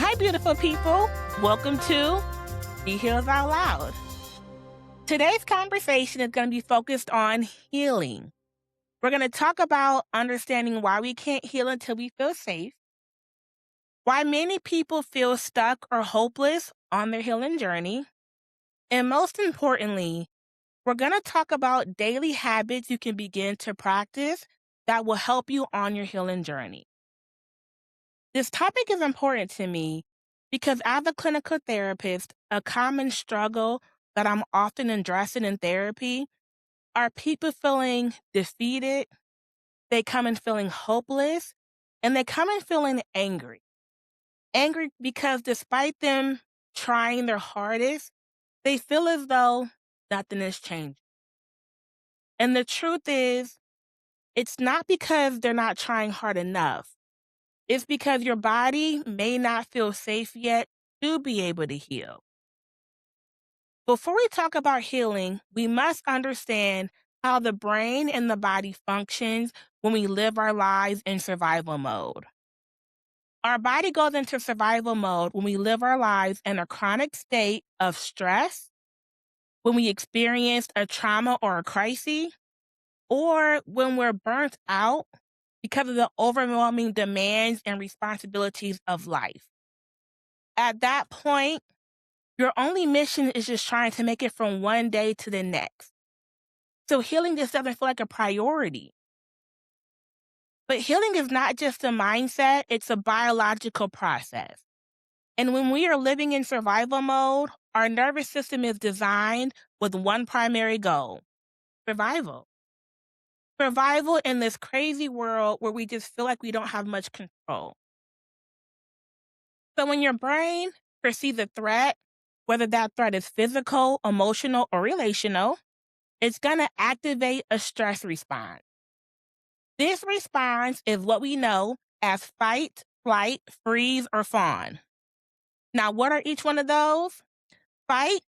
Hi, beautiful people. Welcome to Be Healed Out Loud. Today's conversation is going to be focused on healing. We're going to talk about understanding why we can't heal until we feel safe, why many people feel stuck or hopeless on their healing journey, and most importantly, we're going to talk about daily habits you can begin to practice that will help you on your healing journey. This topic is important to me because as a clinical therapist, a common struggle that I'm often addressing in therapy are people feeling defeated, they come in feeling hopeless, and they come in feeling angry. Angry because despite them trying their hardest, they feel as though nothing is changing. And the truth is, it's not because they're not trying hard enough. It's because your body may not feel safe yet to be able to heal. Before we talk about healing, we must understand how the brain and the body functions when we live our lives in survival mode. Our body goes into survival mode when we live our lives in a chronic state of stress, when we experience a trauma or a crisis, or when we're burnt out because of the overwhelming demands and responsibilities of life. At that point, your only mission is just trying to make it from one day to the next. So healing just doesn't feel like a priority. But healing is not just a mindset, it's a biological process. And when we are living in survival mode, our nervous system is designed with one primary goal: survival. Survival in this crazy world where we just feel like we don't have much control. So when your brain perceives a threat, whether that threat is physical, emotional, or relational, it's going to activate a stress response. This response is what we know as fight, flight, freeze, or fawn. Now, what are each one of those? Fight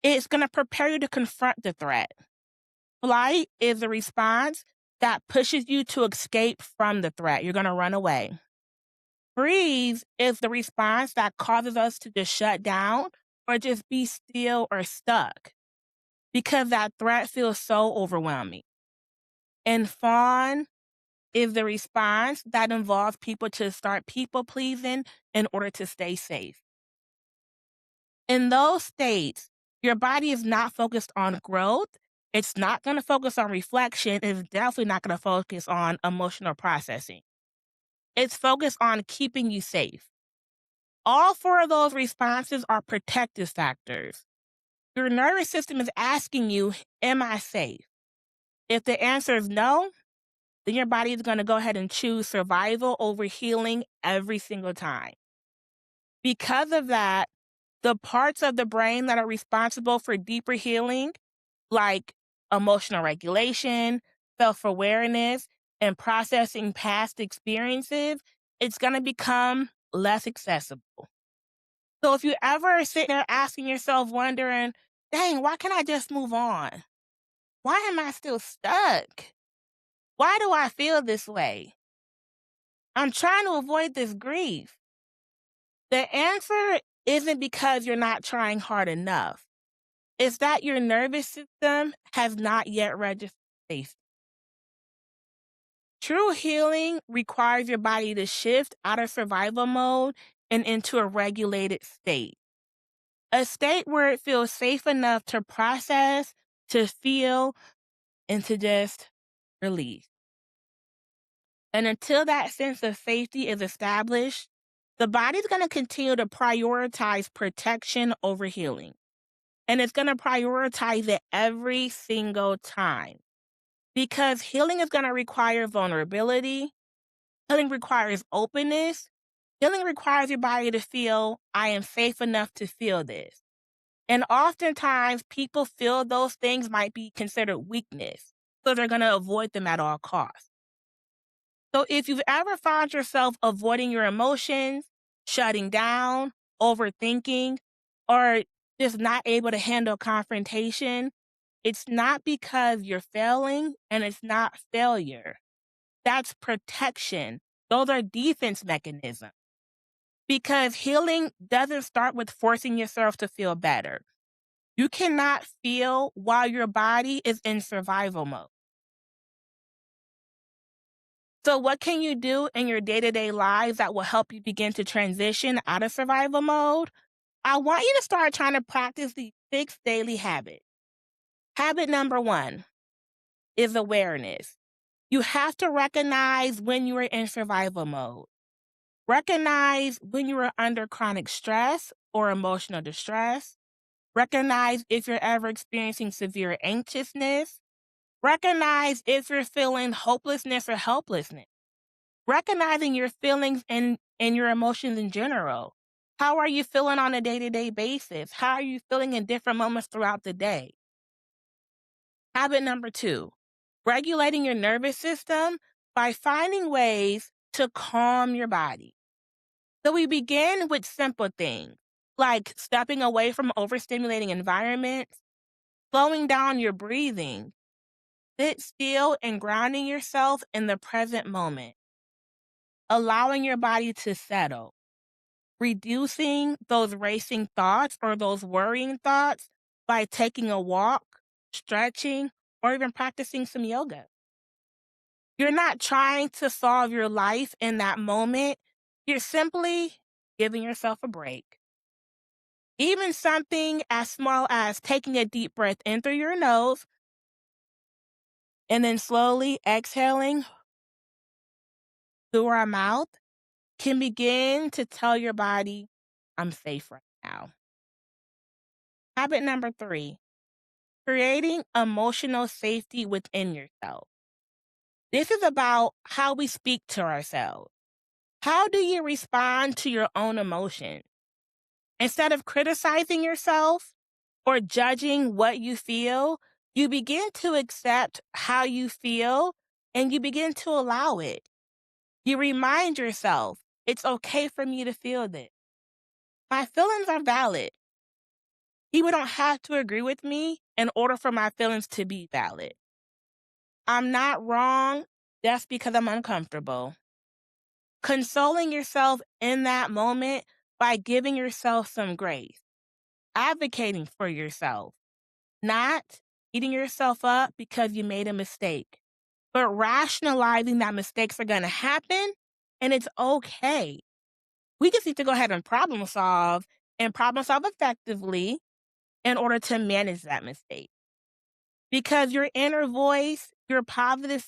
is going to prepare you to confront the threat. Flight is a response that pushes you to escape from the threat. You're going to run away. Freeze is the response that causes us to just shut down or just be still or stuck because that threat feels so overwhelming. And fawn is the response that involves people to start people pleasing in order to stay safe. In those states, your body is not focused on growth. It's not going to focus on reflection. It's definitely not going to focus on emotional processing. It's focused on keeping you safe. All four of those responses are protective factors. Your nervous system is asking you, am I safe? If the answer is no, then your body is going to go ahead and choose survival over healing every single time. Because of that, the parts of the brain that are responsible for deeper healing, like emotional regulation, self-awareness, and processing past experiences, it's going to become less accessible. So if you ever sit there asking yourself, wondering, dang, why can't I just move on? Why am I still stuck? Why do I feel this way? I'm trying to avoid this grief. The answer isn't because you're not trying hard enough. It's that your nervous system has not yet registered safety. True healing requires your body to shift out of survival mode and into a regulated state. A state where it feels safe enough to process, to feel, and to just release. And until that sense of safety is established, the body's going to continue to prioritize protection over healing. And it's going to prioritize it every single time. Because healing is going to require vulnerability. Healing requires openness. Healing requires your body to feel, I am safe enough to feel this. And oftentimes, people feel those things might be considered weakness. So they're going to avoid them at all costs. So if you've ever found yourself avoiding your emotions, shutting down, overthinking, or just not able to handle confrontation, it's not because you're failing and it's not failure. That's protection. Those are defense mechanisms. because healing doesn't start with forcing yourself to feel better. You cannot feel while your body is in survival mode. So, what can you do in your day to day lives that will help you begin to transition out of survival mode? I want you to start trying to practice the 6 daily habits. Habit number one is awareness. You have to recognize when you are in survival mode. Recognize when you are under chronic stress or emotional distress. Recognize if you're ever experiencing severe anxiousness. Recognize if you're feeling hopelessness or helplessness. Recognizing your feelings and your emotions in general. How are you feeling on a day to day basis? How are you feeling in different moments throughout the day? Habit number two, regulating your nervous system by finding ways to calm your body. So we begin with simple things like stepping away from overstimulating environments, slowing down your breathing, sit still and grounding yourself in the present moment, allowing your body to settle, reducing those racing thoughts or those worrying thoughts by taking a walk, stretching, or even practicing some yoga. You're not trying to solve your life in that moment. You're simply giving yourself a break. Even something as small as taking a deep breath in through your nose and then slowly exhaling through our mouth can begin to tell your body, I'm safe right now. Habit number three, creating emotional safety within yourself. This is about how we speak to ourselves. How do you respond to your own emotions? Instead of criticizing yourself or judging what you feel, you begin to accept how you feel and you begin to allow it. You remind yourself, it's okay for me to feel this. My feelings are valid. People don't have to agree with me in order for my feelings to be valid. I'm not wrong just because I'm uncomfortable. Consoling yourself in that moment by giving yourself some grace, advocating for yourself, not beating yourself up because you made a mistake, but rationalizing that mistakes are going to happen and it's okay. We just need to go ahead and problem solve effectively in order to manage that mistake. Because your inner voice, your positive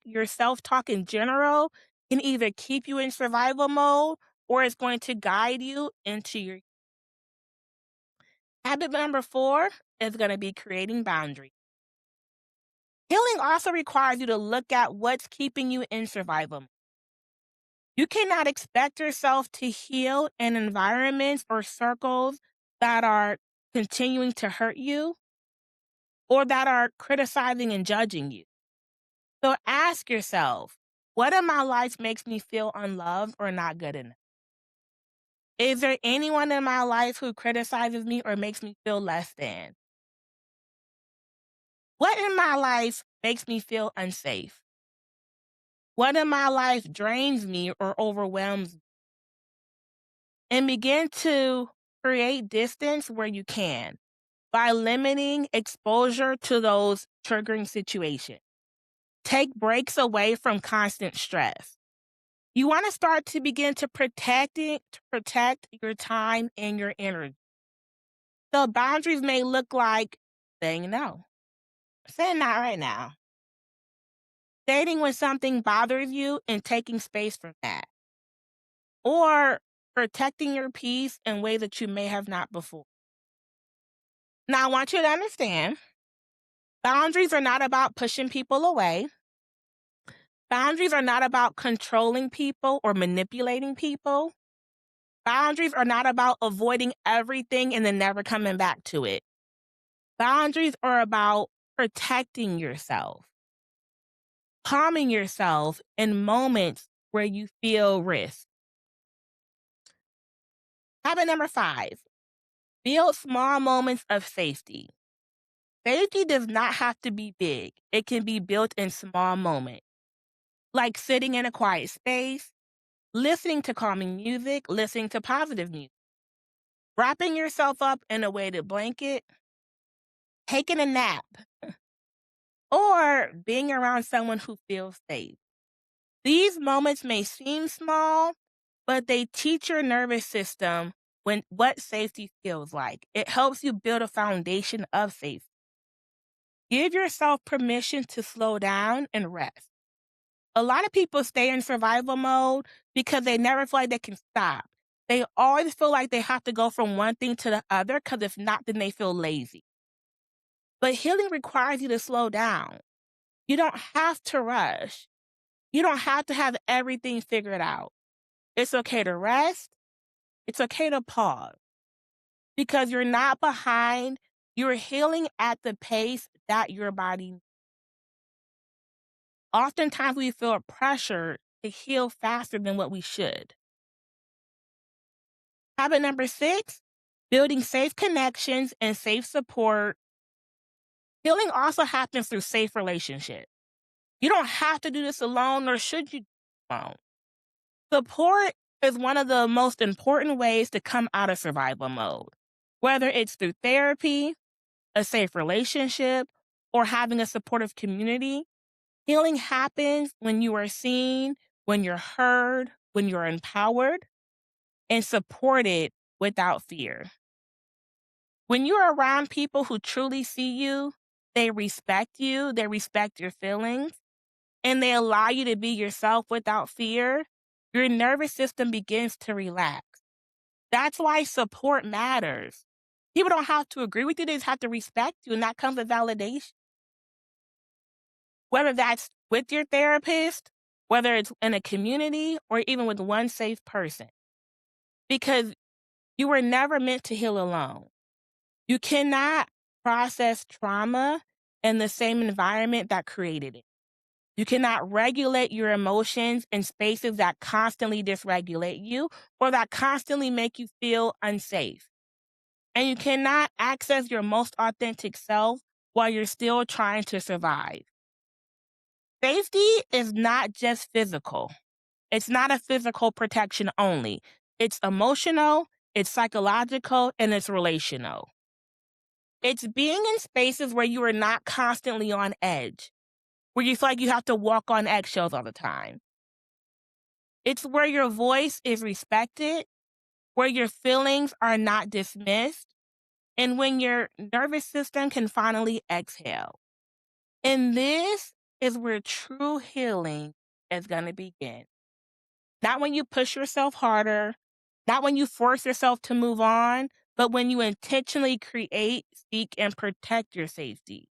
your self talk in general, can either keep you in survival mode or it's going to guide you into your habit. Number four is going to be creating boundaries. Healing also requires you to look at what's keeping you in survival mode. You cannot expect yourself to heal in environments or circles that are continuing to hurt you or that are criticizing and judging you. So ask yourself, what in my life makes me feel unloved or not good enough? Is there anyone in my life who criticizes me or makes me feel less than? What in my life makes me feel unsafe? What in my life drains me or overwhelms me? And begin to create distance where you can by limiting exposure to those triggering situations. Take breaks away from constant stress. You want to start to begin to protect your time and your energy. So boundaries may look like saying no, saying not right now, stating when something bothers you and taking space from that, or protecting your peace in ways that you may have not before. Now, I want you to understand, boundaries are not about pushing people away. Boundaries are not about controlling people or manipulating people. Boundaries are not about avoiding everything and then never coming back to it. Boundaries are about protecting yourself, calming yourself in moments where you feel risk. Habit number five, build small moments of safety. Safety does not have to be big. It can be built in small moments, like sitting in a quiet space, listening to calming music, listening to positive music, wrapping yourself up in a weighted blanket, taking a nap, or being around someone who feels safe. These moments may seem small, but they teach your nervous system what safety feels like. It helps you build a foundation of safety. Give yourself permission to slow down and rest. A lot of people stay in survival mode because they never feel like they can stop. They always feel like they have to go from one thing to the other because if not, then they feel lazy. But healing requires you to slow down. You don't have to rush. You don't have to have everything figured out. It's okay to rest. It's okay to pause because you're not behind. You're healing at the pace that your body needs. Oftentimes we feel pressure to heal faster than what we should. Habit number 6, building safe connections and safe support. Healing also happens through safe relationships. You don't have to do this alone, nor should you do it alone. Support is one of the most important ways to come out of survival mode, whether it's through therapy, a safe relationship, or having a supportive community. Healing happens when you are seen, when you're heard, when you're empowered, and supported without fear. When you're around people who truly see you, they respect your feelings, and they allow you to be yourself without fear, your nervous system begins to relax. That's why support matters. People don't have to agree with you, they just have to respect you, and that comes with validation. Whether that's with your therapist, whether it's in a community, or even with one safe person. Because you were never meant to heal alone. You cannot process trauma in the same environment that created it. You cannot regulate your emotions in spaces that constantly dysregulate you or that constantly make you feel unsafe. And you cannot access your most authentic self while you're still trying to survive. Safety is not just physical. It's not a physical protection only. It's emotional, it's psychological, and it's relational. It's being in spaces where you are not constantly on edge, where you feel like you have to walk on eggshells all the time. It's where your voice is respected, where your feelings are not dismissed, and when your nervous system can finally exhale. And this is where true healing is going to begin. Not when you push yourself harder, not when you force yourself to move on, but when you intentionally create, seek, and protect your safety.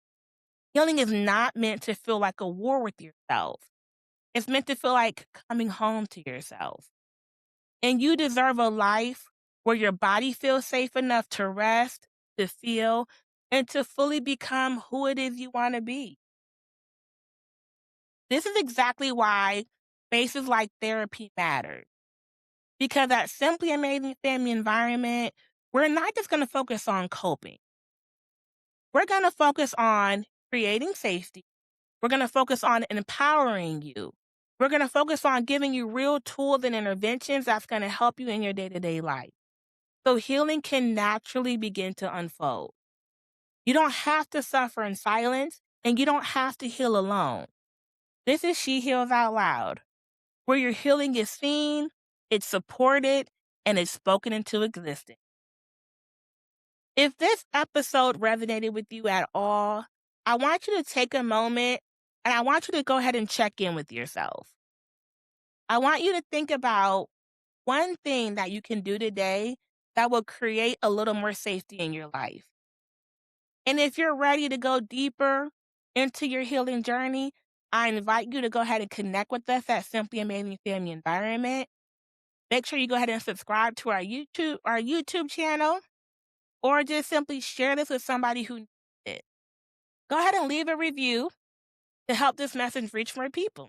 Healing is not meant to feel like a war with yourself. It's meant to feel like coming home to yourself. And you deserve a life where your body feels safe enough to rest, to feel, and to fully become who it is you want to be. This is exactly why spaces like therapy matter. Because at Simply Amazing Family Environment, we're not just going to focus on coping. We're going to focus on creating safety. We're going to focus on empowering you. We're going to focus on giving you real tools and interventions that's going to help you in your day-to-day life. So healing can naturally begin to unfold. You don't have to suffer in silence, and you don't have to heal alone. This is She Heals Out Loud, where your healing is seen, it's supported, and it's spoken into existence. If this episode resonated with you at all, I want you to take a moment and I want you to go ahead and check in with yourself. I want you to think about one thing that you can do today that will create a little more safety in your life. And if you're ready to go deeper into your healing journey, I invite you to go ahead and connect with us at Simply Amazing Family Environment. Make sure you go ahead and subscribe to our YouTube channel, or just simply share this with somebody who needs it. Go ahead and leave a review to help this message reach more people.